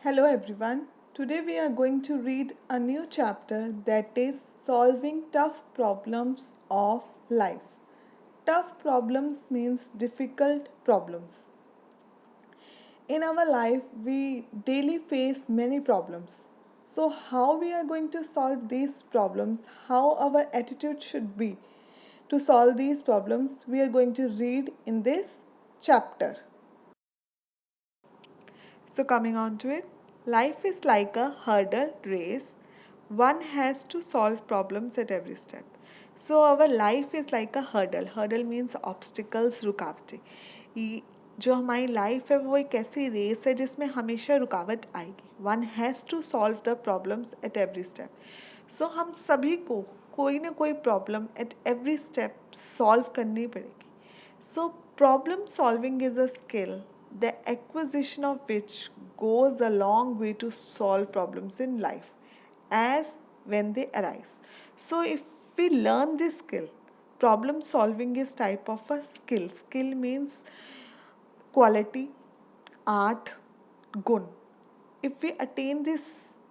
Hello everyone. Today we are going to read a new chapter that is Solving Tough Problems of Life. Tough problems means difficult problems. In our life we daily face many problems. So how we are going to solve these problems, how our attitude should be to solve these problems, we are going to read in this chapter. So, coming on to it, life is like a hurdle race. One has to solve problems at every step. So, our life is like a hurdle. Hurdle means obstacles, रुकावटें. जो हमारी life है वो एक ऐसी race है जिसमें हमेशा रुकावट आएगी. One has to solve the problems at every step. So हम सभी को कोई ना कोई problem at every step solve करनी पड़ेगी. So, problem solving is a skill, the acquisition of which goes a long way to solve problems in life as when they arise. So, if we learn this skill, problem solving is type of a skill. Skill means quality, art, gun. If we attain this,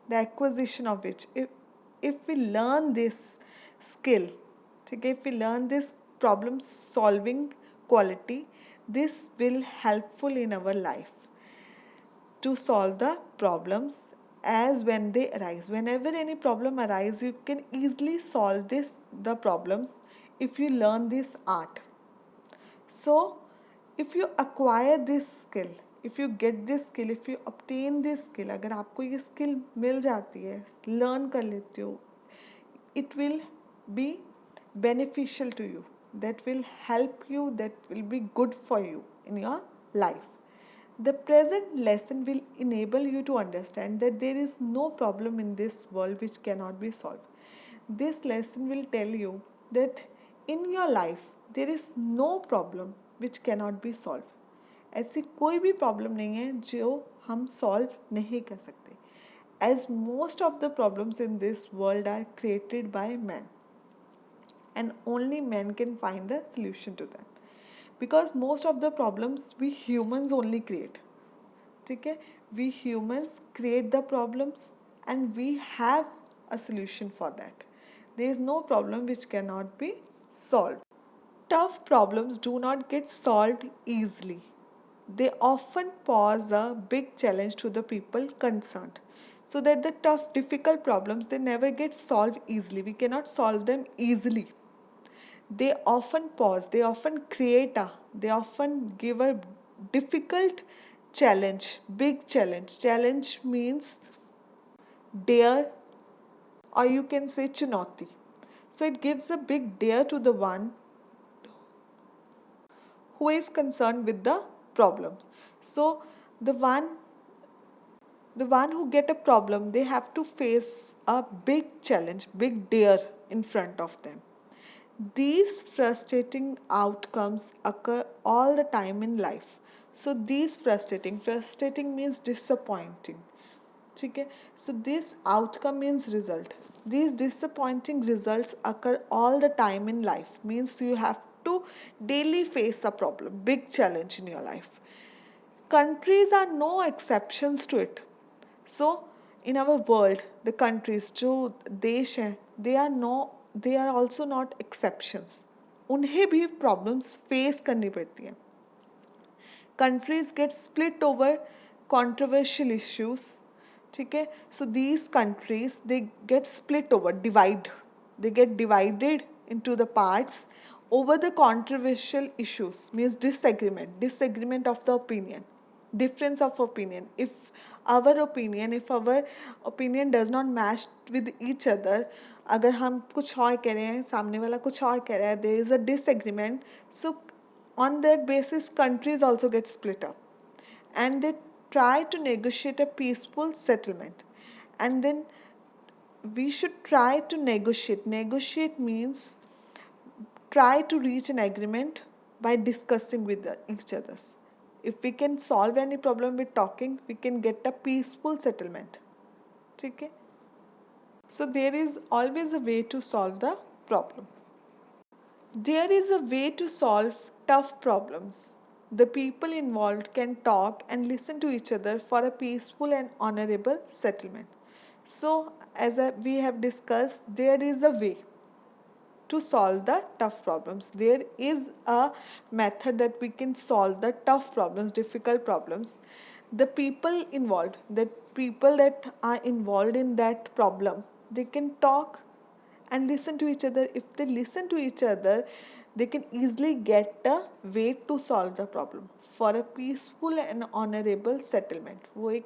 the acquisition of which, if we learn this skill, okay, if we learn this problem solving quality, this will helpful in our life to solve the problems as when they arise. Whenever any problem arises, you can easily solve the problems if you learn this art. So, if you acquire this skill, if you get this skill, if you obtain this skill, अगर आपको ये skill मिल जाती है, learn कर लेते हो, it will be beneficial to you. That will help you, that will be good for you in your life. The present lesson will enable you to understand that there is no problem in this world which cannot be solved. This lesson will tell you that in your life there is no problem which cannot be solved. ऐसी कोई भी problem नहीं है जो हम solve नहीं कर सकते. As most of the problems in this world are created by man, and only men can find the solution to them, because most of the problems we humans only create. ठीक है, we humans create the problems and we have a solution for that. There is no problem which cannot be solved. Tough problems do not get solved easily. They often pose a big challenge to the people concerned. So that the tough, difficult problems, they never get solved easily. We cannot solve them easily. They often pause, they often they often give a difficult challenge, big challenge. Challenge means dare, or you can say chunauti. So it gives a big dare to the one who is concerned with the problem. So the one the one who get a problem, they have to face a big challenge, big dare in front of them. These frustrating outcomes occur all the time in life. So these frustrating means disappointing. ठीक है, so this outcome means result. These disappointing results occur all the time in life, means you have to daily face a problem, big challenge in your life. Countries are no exceptions to it. So in our world, the countries जो देश हैं, they are also not exceptions. उन्हें भी problems face करनी पड़ती हैं. Countries get split over controversial issues. ठीक है, so these countries, they get split over, they get divided into the parts over the controversial issues, means disagreement of the opinion, difference of opinion. If our opinion does not match with each other, अगर हम कुछ और कह रहे हैं, सामने वाला कुछ और कह रहा है, there is a disagreement. So on that basis, countries also get split up and they try to negotiate a peaceful settlement. And then we should try to negotiate. Negotiate means try to reach an agreement by discussing with each other. If we can solve any problem with talking, we can get a peaceful settlement. Okay? So there is always a way to solve the problem. There is a way to solve tough problems. The people involved can talk and listen to each other for a peaceful and honorable settlement. So, we have discussed, there is a way to solve the tough problems. There is a method that we can solve the tough problems, difficult problems. The people that are involved in that problem, they can talk and listen to each other. If they listen to each other, they can easily get a way to solve the problem for a peaceful and honorable settlement. वो एक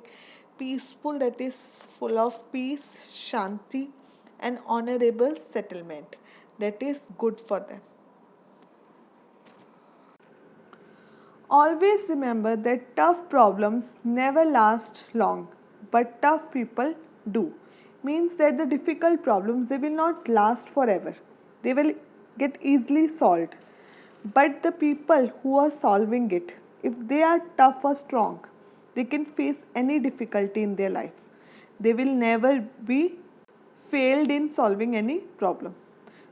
peaceful, that is full of peace, shanti, and honorable settlement that is good for them. Always remember that tough problems never last long, but tough people do. Means that the difficult problems, they will not last forever. They will get easily solved. But the people who are solving it, if they are tough or strong, they can face any difficulty in their life. They will never be failed in solving any problem.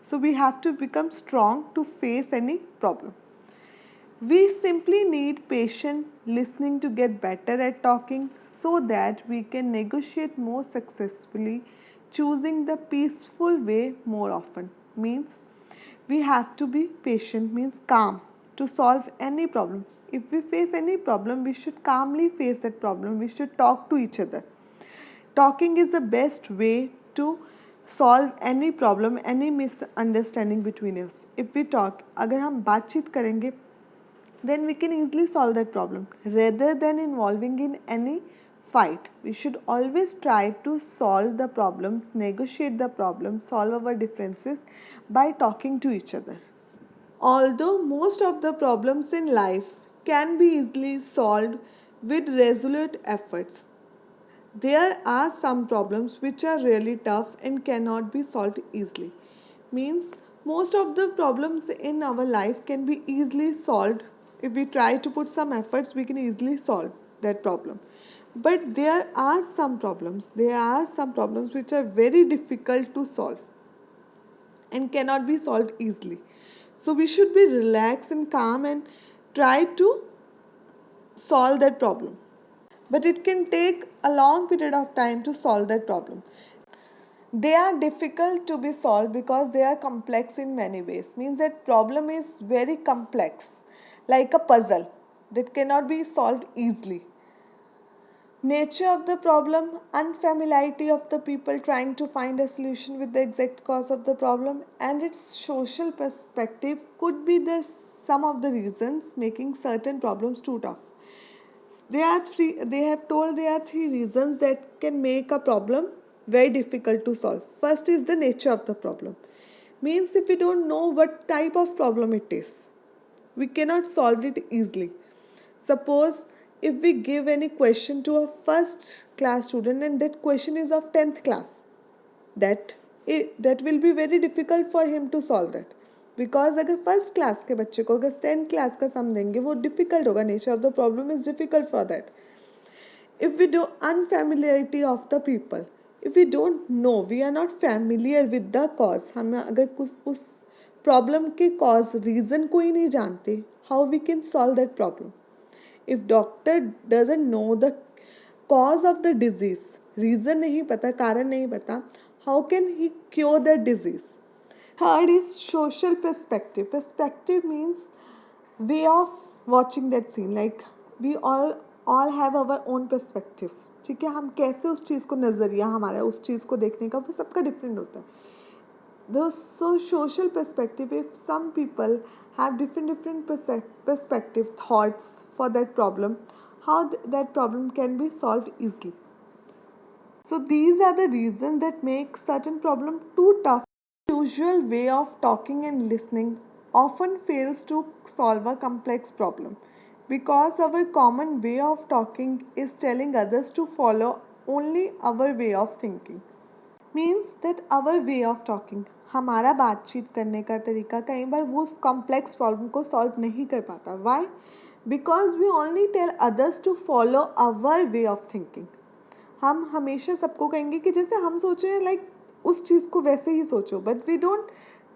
So we have to become strong to face any problem. We simply need patient listening to get better at talking so that we can negotiate more successfully, choosing the peaceful way more often. Means we have to be patient, means calm, to solve any problem. If we face any problem, we should calmly face that problem. We should talk to each other. Talking is the best way to solve any problem, any misunderstanding between us. If we talk, अगर हम बातचीत करेंगे, then we can easily solve that problem rather than involving in any fight. We should always try to solve the problems, negotiate the problems, solve our differences by talking to each other. Although most of the problems in life can be easily solved with resolute efforts, there are some problems which are really tough and cannot be solved easily. Means most of the problems in our life can be easily solved. If we try to put some efforts, we can easily solve that problem. But there are some problems which are very difficult to solve and cannot be solved easily. So we should be relaxed and calm and try to solve that problem. But it can take a long period of time to solve that problem. They are difficult to be solved because they are complex in many ways. Means that problem is very complex, like a puzzle that cannot be solved easily. Nature of the problem, unfamiliarity of the people trying to find a solution with the exact cause of the problem, and its social perspective could be the some of the reasons making certain problems too tough. They have told there are three reasons that can make a problem very difficult to solve. First is the nature of the problem. Means if we don't know what type of problem it is, we cannot solve it easily. Suppose if we give any question to a first class student and that question is of 10th class, that that will be very difficult for him to solve that. Because अगर first class के बच्चे को अगर 10th class का सम देंगे वो difficult होगा. Nature of the problem is difficult for that. If we do unfamiliarity of the people, if we don't know, we are not familiar with the cause, हम अगर कुछ उस प्रॉब्लम के कॉज रीज़न को ही नहीं जानते, how we can solve that problem. If doctor doesn't know the cause of the disease, reason नहीं पता, कारण नहीं पता, how can he cure the disease. Third is social perspective. Perspective means way of watching that scene. Like we all have our own perspectives. ठीक है, हम कैसे उस चीज़ को नज़रिया हमारा उस चीज़ को देखने का वो सबका डिफरेंट होता है. So social perspective, if some people have different perspective thoughts for that problem, how that problem can be solved easily. So these are the reasons that make certain problem too tough. Usual way of talking and listening often fails to solve a complex problem because our common way of talking is telling others to follow only our way of thinking. Means that our way of talking, हमारा बातचीत करने का तरीका कई बार वो उस complex problem को solve नहीं कर पाता. Why? Because we only tell others to follow our way of thinking. हम हमेशा सबको कहेंगे कि जैसे हम सोचें, लाइक उस चीज़ को वैसे ही सोचो, but we don't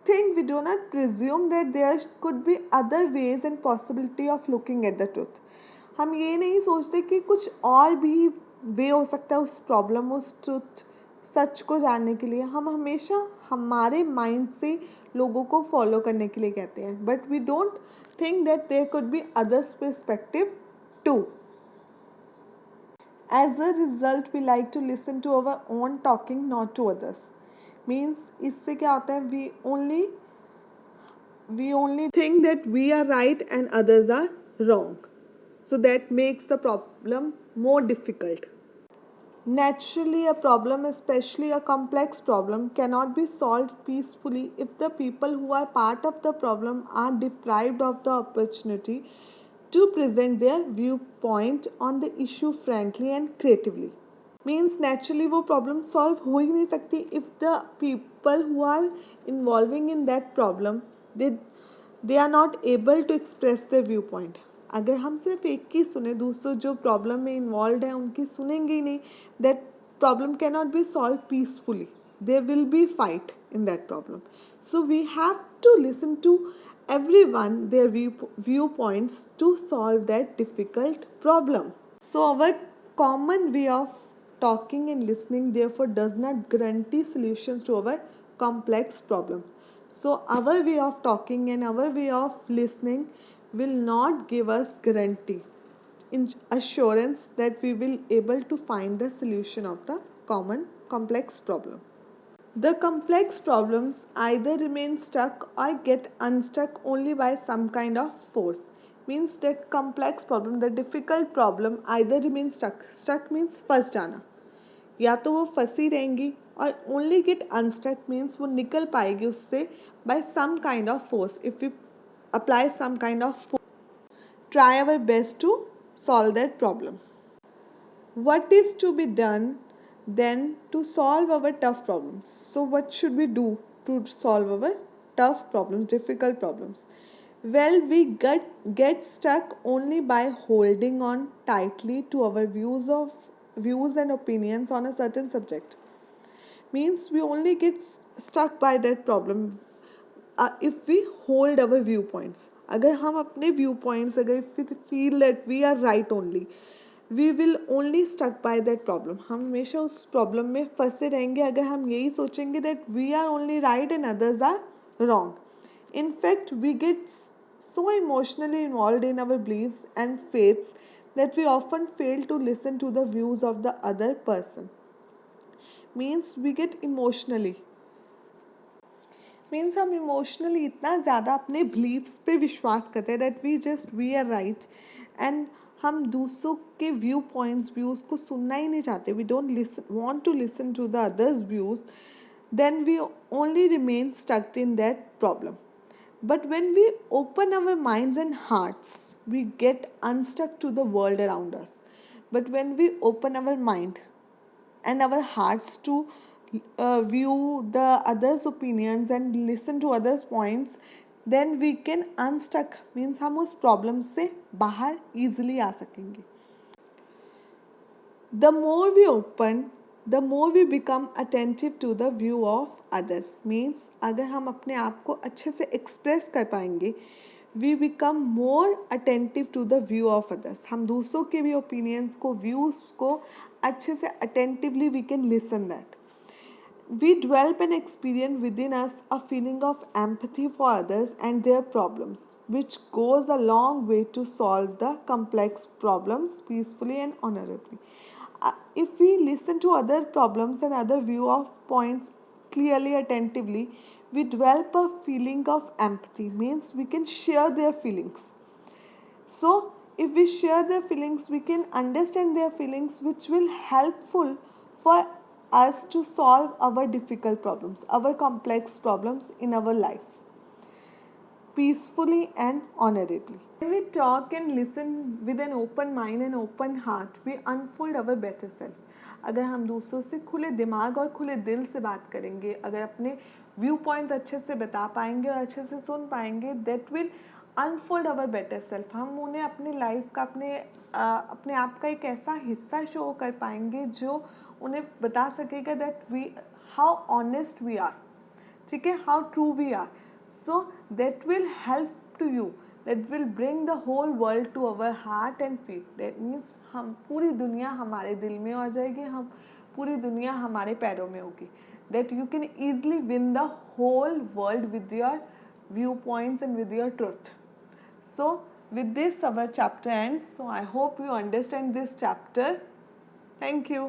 think, we do not presume that there could be other ways and possibility of looking at the truth. हम ये नहीं सोचते कि कुछ और भी वे हो सकता है उस प्रॉब्लम, उस ट्रुथ, सच को जानने के लिए. हम हमेशा हमारे माइंड से लोगों को फॉलो करने के लिए कहते हैं, but we don't think that there could be others perspective too. As a result, we like to listen to our own talking, not to others. Means इससे क्या होता है, we only think that we are right and others are wrong. So that makes the problem more difficult. Naturally, a problem, especially a complex problem, cannot be solved peacefully if the people who are part of the problem are deprived of the opportunity to present their viewpoint on the issue frankly and creatively. Means naturally वो problem solve हो ही नहीं सकती if the people who are involving in that problem, they are not able to express their viewpoint. अगर हम सिर्फ एक की सुने, दूसरे जो प्रॉब्लम में इन्वॉल्व है उनकी सुनेंगे ही नहीं, that problem can not be solve peacefully. There will be fight in that problem. So we have to listen to everyone, their viewpoints to solve that difficult problem. So our common way of talking and listening therefore does not guarantee solutions to our complex problem. So our way of talking and our way of listening will not give us guarantee assurance that we will able to find the solution of the common complex problem. The complex problems either remain stuck or get unstuck only by some kind of force. Means that complex problem, the difficult problem either remain stuck. Stuck means फंस जाना. या तो वो फंसी रहेंगी, और only get unstuck means वो निकल पाएगी उससे by some kind of force. If we apply some kind of force, try our best to solve that problem. What is to be done then to solve our tough problems? So what should we do to solve our tough problems, difficult problems? Well, we get stuck only by holding on tightly to our views and opinions on a certain subject. Means we only get stuck by that problem if we hold our viewpoints. अगर हम अपने viewpoints, अगर if we feel that we are right only, we will only stuck by that problem. हम हमेशा उस problem में फंसे रहेंगे अगर हम यही सोचेंगे that we are only right and others are wrong. In fact, we get so emotionally involved in our beliefs and faiths that we often fail to listen to the views of the other person. Means we get emotionally, means हम emotionally इतना ज़्यादा अपने believes पे विश्वास करते हैं that we are right, and हम दूसरों के व्यूज़ को सुनना ही नहीं चाहते. We don't want to listen to the others views. Then we only remain stucked in that problem. But when we open our minds and hearts, we get unstuck to the world around us. But when we open our mind and our hearts to view the others' opinions and listen to others' points, then we can unstuck. Means हम उस problem से बाहर easily आ सकेंगे. The more we open, the more we become attentive to the view of others. Means अगर हम अपने आप को अच्छे से express कर पाएंगे, we become more attentive to the view of others. हम दूसरों के भी opinions को, views को अच्छे से attentively we can listen that. We develop and experience within us a feeling of empathy for others and their problems, which goes a long way to solve the complex problems peacefully and honorably. If we listen to other problems and other view of points clearly, attentively, we develop a feeling of empathy. Means we can share their feelings. So if we share their feelings, we can understand their feelings, which will helpful for us to solve our difficult problems, our complex problems in our life peacefully and honorably. When we talk and listen with an open mind and open heart, we unfold our better self. अगर हम दूसरों से खुले दिमाग और खुले दिल से बात करेंगे, अगर अपने व्यू पॉइंट्स अच्छे से बता पाएंगे और अच्छे से सुन पाएंगे, that will unfold our better self. हम उन्हें अपनी लाइफ का, अपने आप का एक ऐसा हिस्सा शो कर पाएंगे जो उन्हें बता सकेगा that we how honest we are. ठीक है, how true we are. So that will help to you, that will bring the whole world to our heart and feet. That means हम पूरी दुनिया हमारे दिल में आ जाएगी, हम पूरी दुनिया हमारे पैरों में होगी. That you can easily win the whole world with your view points and with your truth. So with this our chapter ends. So I hope you understand this chapter. Thank you.